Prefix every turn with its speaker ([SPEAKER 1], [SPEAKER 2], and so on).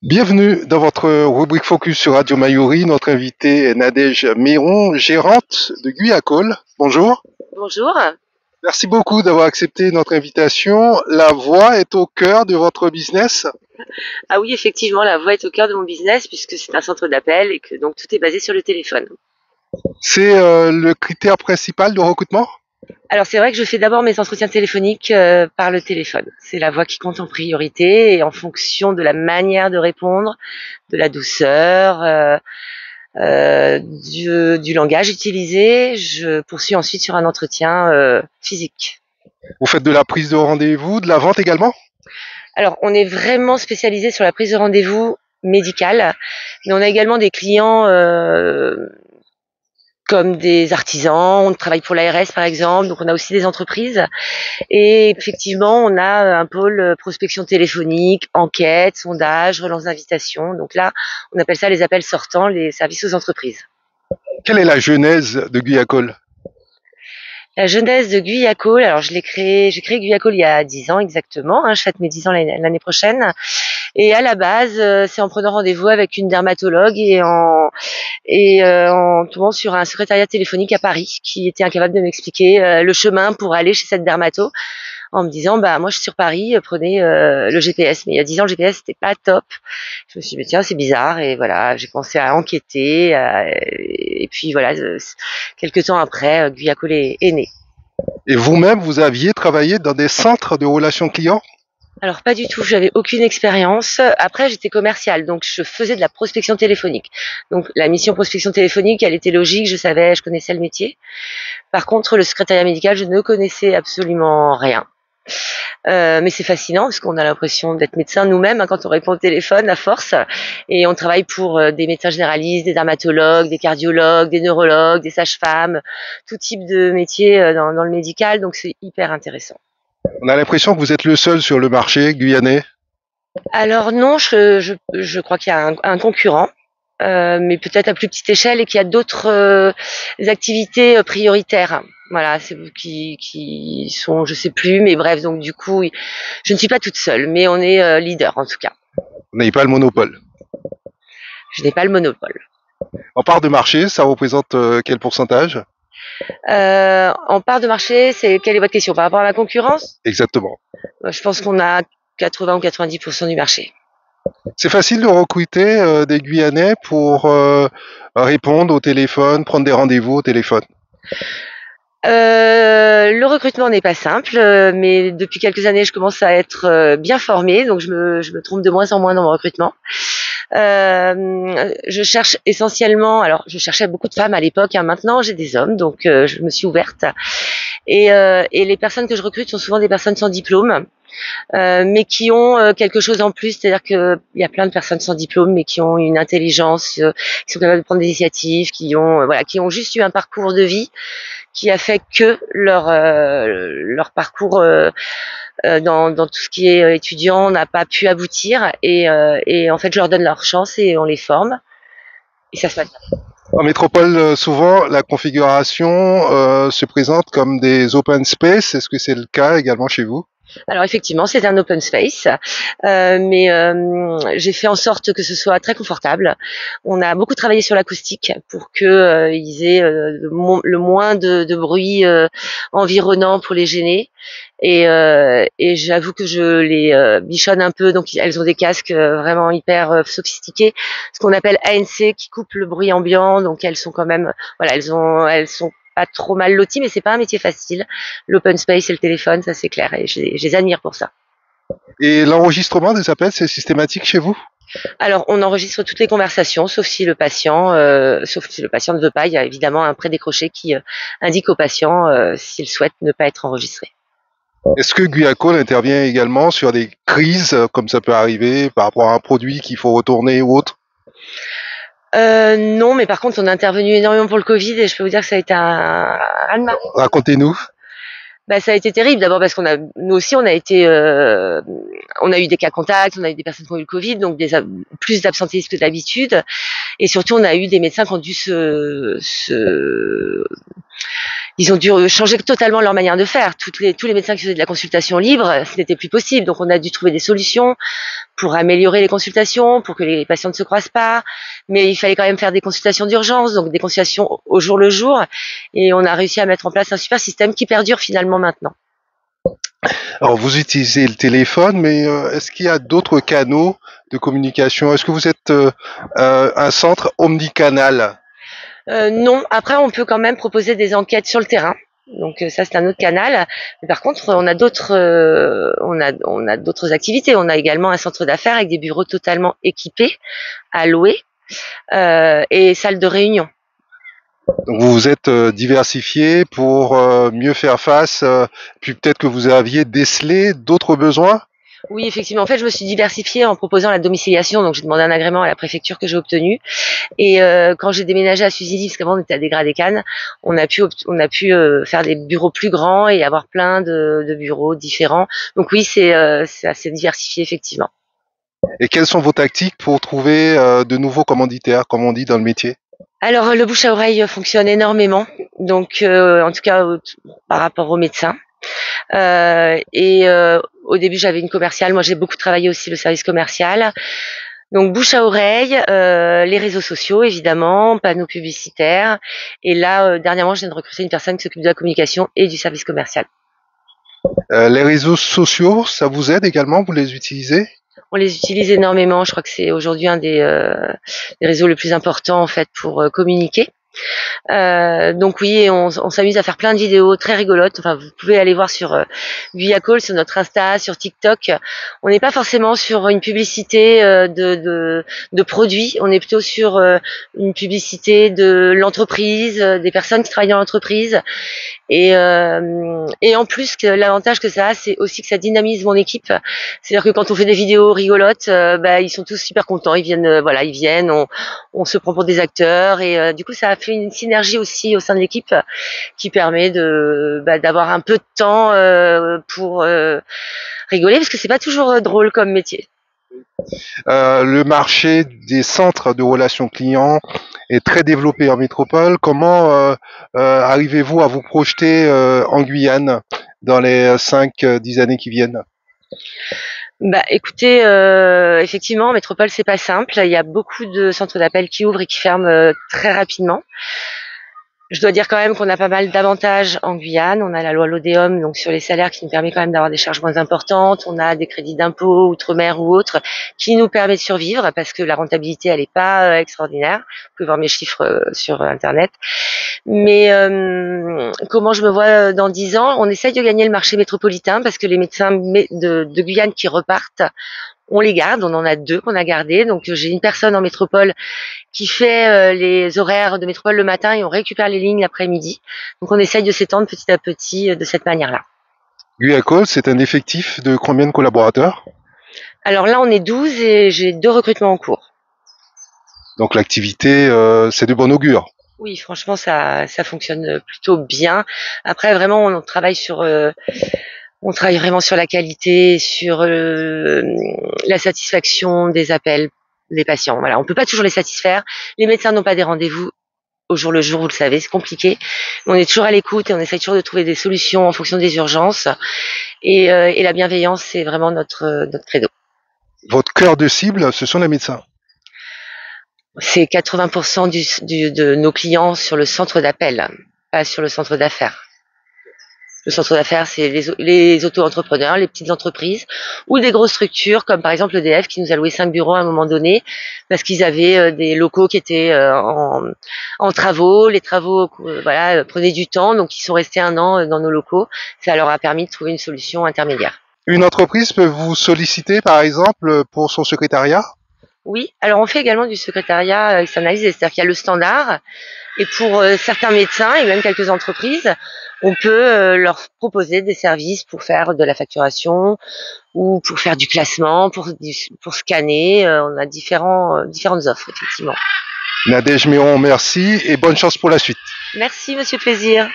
[SPEAKER 1] Bienvenue dans votre rubrique Focus sur Radio Mayuri. Notre invitée est Nadège Méron, gérante de Guyacol. Bonjour.
[SPEAKER 2] Bonjour.
[SPEAKER 1] Merci beaucoup d'avoir accepté notre invitation. La voix est au cœur de votre business.
[SPEAKER 2] Ah oui, effectivement, la voix est au cœur de mon business puisque c'est un centre d'appel et que donc tout est basé sur le téléphone.
[SPEAKER 1] C'est le critère principal de recrutement?
[SPEAKER 2] Alors c'est vrai que je fais d'abord mes entretiens téléphoniques par le téléphone. C'est la voix qui compte en priorité et en fonction de la manière de répondre, de la douceur, du langage utilisé, je poursuis ensuite sur un entretien physique.
[SPEAKER 1] Vous faites de la prise de rendez-vous, de la vente également?
[SPEAKER 2] Alors, on est vraiment spécialisé sur la prise de rendez-vous médicale, mais on a également des clients comme des artisans, on travaille pour l'ARS par exemple, donc on a aussi des entreprises. Et effectivement, on a un pôle prospection téléphonique, enquête, sondage, relance d'invitation. Donc là, on appelle ça les appels sortants, les services aux entreprises.
[SPEAKER 1] Quelle est la genèse de Guyacol?
[SPEAKER 2] La jeunesse de Guyacol, alors j'ai créé Guyacol il y a 10 ans exactement, je fête mes 10 ans l'année prochaine. Et à la base, c'est en prenant rendez-vous avec une dermatologue en tombant sur un secrétariat téléphonique à Paris qui était incapable de m'expliquer le chemin pour aller chez cette dermato en me disant bah moi je suis sur Paris, prenez le GPS. Mais il y a 10 ans le GPS c'était pas top. Je me suis dit mais tiens c'est bizarre et voilà j'ai commencé à enquêter et puis voilà quelques temps après Guyacol est né.
[SPEAKER 1] Et vous-même, vous aviez travaillé dans des centres de relations clients?
[SPEAKER 2] Alors pas du tout, j'avais aucune expérience. Après j'étais commerciale, donc je faisais de la prospection téléphonique. Donc la mission prospection téléphonique, elle était logique, je connaissais le métier. Par contre le secrétariat médical, je ne connaissais absolument rien. Mais c'est fascinant parce qu'on a l'impression d'être médecin nous-mêmes quand on répond au téléphone à force. Et on travaille pour des médecins généralistes, des dermatologues, des cardiologues, des neurologues, des sages-femmes, tout type de métier dans le médical. Donc c'est hyper intéressant.
[SPEAKER 1] On a l'impression que vous êtes le seul sur le marché guyanais.
[SPEAKER 2] Alors non, je crois qu'il y a un concurrent. Mais peut-être à plus petite échelle et qu'il y a d'autres activités prioritaires. Voilà, c'est vous qui sont, je sais plus, mais bref, donc du coup, je ne suis pas toute seule, mais on est leader en tout cas.
[SPEAKER 1] Vous n'avez pas le monopole.
[SPEAKER 2] Je n'ai pas le monopole.
[SPEAKER 1] En part de marché, ça représente quel pourcentage?
[SPEAKER 2] En part de marché, quelle est votre question par rapport à la concurrence?
[SPEAKER 1] Exactement.
[SPEAKER 2] Je pense qu'on a 80 ou 90% du marché.
[SPEAKER 1] C'est facile de recruter des Guyanais pour répondre au téléphone, prendre des rendez-vous au téléphone.
[SPEAKER 2] Le recrutement n'est pas simple, mais depuis quelques années, je commence à être bien formée, donc je me trompe de moins en moins dans mon recrutement. Je cherche essentiellement, alors je cherchais beaucoup de femmes à l'époque, maintenant j'ai des hommes, donc je me suis ouverte. Et les personnes que je recrute sont souvent des personnes sans diplôme, mais qui ont quelque chose en plus, c'est-à-dire qu'il y a plein de personnes sans diplôme, mais qui ont une intelligence, qui sont capables de prendre des initiatives, qui ont juste eu un parcours de vie qui a fait que leur parcours dans tout ce qui est étudiant n'a pas pu aboutir et en fait je leur donne leur chance et on les forme et ça se passe bien.
[SPEAKER 1] En métropole, souvent, la configuration se présente comme des open space. Est-ce que c'est le cas également chez vous?
[SPEAKER 2] Alors effectivement, c'est un open space, mais j'ai fait en sorte que ce soit très confortable. On a beaucoup travaillé sur l'acoustique pour que ils aient le moins de bruit environnant pour les gêner. Et j'avoue que je les bichonne un peu, donc elles ont des casques vraiment hyper sophistiqués, ce qu'on appelle ANC, qui coupe le bruit ambiant. Donc elles sont quand même, voilà, elles sont pas trop mal loties, mais c'est pas un métier facile. L'open space et le téléphone, ça c'est clair, et je les admire pour ça.
[SPEAKER 1] Et l'enregistrement des appels, c'est systématique chez vous?
[SPEAKER 2] Alors on enregistre toutes les conversations, sauf si le patient ne veut pas. Il y a évidemment un prédécroché qui indique au patient s'il souhaite ne pas être enregistré.
[SPEAKER 1] Est-ce que Guyacol intervient également sur des crises, comme ça peut arriver, par rapport à un produit qu'il faut retourner ou autre?
[SPEAKER 2] Non, mais par contre, on a intervenu énormément pour le Covid et je peux vous dire que ça a été un raz-de-marée.
[SPEAKER 1] Racontez-nous.
[SPEAKER 2] Bah, ça a été terrible. D'abord parce nous aussi, on a eu des cas contacts, on a eu des personnes qui ont eu le Covid, donc plus d'absentéisme que d'habitude. Et surtout, on a eu des médecins qui ont dû Ils ont dû changer totalement leur manière de faire. Tous les médecins qui faisaient de la consultation libre, ce n'était plus possible. Donc on a dû trouver des solutions pour améliorer les consultations, pour que les patients ne se croisent pas. Mais il fallait quand même faire des consultations d'urgence, donc des consultations au jour le jour. Et on a réussi à mettre en place un super système qui perdure finalement maintenant.
[SPEAKER 1] Alors, vous utilisez le téléphone, mais est-ce qu'il y a d'autres canaux de communication? Est-ce que vous êtes un centre omnicanal?
[SPEAKER 2] Non, après on peut quand même proposer des enquêtes sur le terrain. Donc ça c'est un autre canal. Mais par contre, on a d'autres activités. On a également un centre d'affaires avec des bureaux totalement équipés, à louer, et salles de réunion.
[SPEAKER 1] Donc, vous vous êtes diversifié pour mieux faire face, puis peut-être que vous aviez décelé d'autres besoins?
[SPEAKER 2] Oui, effectivement. En fait, je me suis diversifiée en proposant la domiciliation. Donc, j'ai demandé un agrément à la préfecture que j'ai obtenu. Et quand j'ai déménagé à Suzilly, parce qu'avant on était à Dégradé-Cannes, on a pu faire des bureaux plus grands et avoir plein de bureaux différents. Donc oui, c'est assez diversifié effectivement.
[SPEAKER 1] Et quelles sont vos tactiques pour trouver de nouveaux commanditaires, comme on dit dans le métier?
[SPEAKER 2] Alors, le bouche à oreille fonctionne énormément. Donc, en tout cas, par rapport aux médecins. Au début, j'avais une commerciale. Moi, j'ai beaucoup travaillé aussi le service commercial. Donc bouche à oreille, les réseaux sociaux évidemment, panneaux publicitaires. Et là, dernièrement, je viens de recruter une personne qui s'occupe de la communication et du service commercial.
[SPEAKER 1] Les réseaux sociaux, ça vous aide également? Vous les utilisez?
[SPEAKER 2] On les utilise énormément. Je crois que c'est aujourd'hui un des réseaux les plus importants en fait pour communiquer. Donc oui, on s'amuse à faire plein de vidéos très rigolotes. Enfin, vous pouvez aller voir sur Guyacall, sur notre Insta, sur TikTok. On n'est pas forcément sur une publicité de produits. On est plutôt sur une publicité de l'entreprise, des personnes qui travaillent dans l'entreprise. Et en plus, l'avantage que ça a, c'est aussi que ça dynamise mon équipe. C'est-à-dire que quand on fait des vidéos rigolotes, ils sont tous super contents. Ils viennent, ils viennent. On se prend pour des acteurs et du coup, ça a fait une synergie aussi au sein de l'équipe qui permet d'avoir un peu de temps pour rigoler parce que c'est pas toujours drôle comme métier.
[SPEAKER 1] Le marché des centres de relations clients est très développé en métropole. Comment arrivez-vous à vous projeter en Guyane dans les 5-10 années qui viennent?
[SPEAKER 2] Écoutez, effectivement, en métropole, c'est pas simple. Il y a beaucoup de centres d'appel qui ouvrent et qui ferment très rapidement. Je dois dire quand même qu'on a pas mal d'avantages en Guyane. On a la loi Lodéom, donc sur les salaires, qui nous permet quand même d'avoir des charges moins importantes. On a des crédits d'impôt, outre-mer ou autres, qui nous permet de survivre parce que la rentabilité, elle est pas extraordinaire. Vous pouvez voir mes chiffres sur Internet. Mais comment je me vois dans 10 ans? On essaye de gagner le marché métropolitain parce que les médecins de Guyane qui repartent, on les garde. On en a 2 qu'on a gardés. Donc j'ai une personne en métropole qui fait les horaires de métropole le matin et on récupère les lignes l'après-midi. Donc on essaye de s'étendre petit à petit de cette manière-là.
[SPEAKER 1] Guyacol, c'est un effectif de combien de collaborateurs?
[SPEAKER 2] Alors là, on est 12 et j'ai 2 recrutements en cours.
[SPEAKER 1] Donc l'activité, c'est de bon augure.
[SPEAKER 2] Oui, franchement, ça fonctionne plutôt bien. Après, vraiment, on travaille vraiment sur la qualité, sur la satisfaction des appels des patients. Voilà, on peut pas toujours les satisfaire. Les médecins n'ont pas des rendez-vous au jour le jour, vous le savez, c'est compliqué. On est toujours à l'écoute et on essaie toujours de trouver des solutions en fonction des urgences. Et la bienveillance, c'est vraiment notre credo.
[SPEAKER 1] Votre cœur de cible, ce sont les médecins.
[SPEAKER 2] C'est 80% de nos clients sur le centre d'appel, pas sur le centre d'affaires. Le centre d'affaires, c'est les auto-entrepreneurs, les petites entreprises ou des grosses structures comme par exemple EDF qui nous a loué 5 bureaux à un moment donné parce qu'ils avaient des locaux qui étaient en travaux. Les travaux prenaient du temps, donc ils sont restés 1 an dans nos locaux. Ça leur a permis de trouver une solution intermédiaire.
[SPEAKER 1] Une entreprise peut vous solliciter par exemple pour son secrétariat?
[SPEAKER 2] Oui, alors on fait également du secrétariat externalisé, c'est-à-dire qu'il y a le standard et pour certains médecins et même quelques entreprises, on peut leur proposer des services pour faire de la facturation ou pour faire du classement, pour scanner. On a différentes offres, effectivement.
[SPEAKER 1] Nadège Méron, merci et bonne chance pour la suite.
[SPEAKER 2] Merci, Monsieur Plaisir.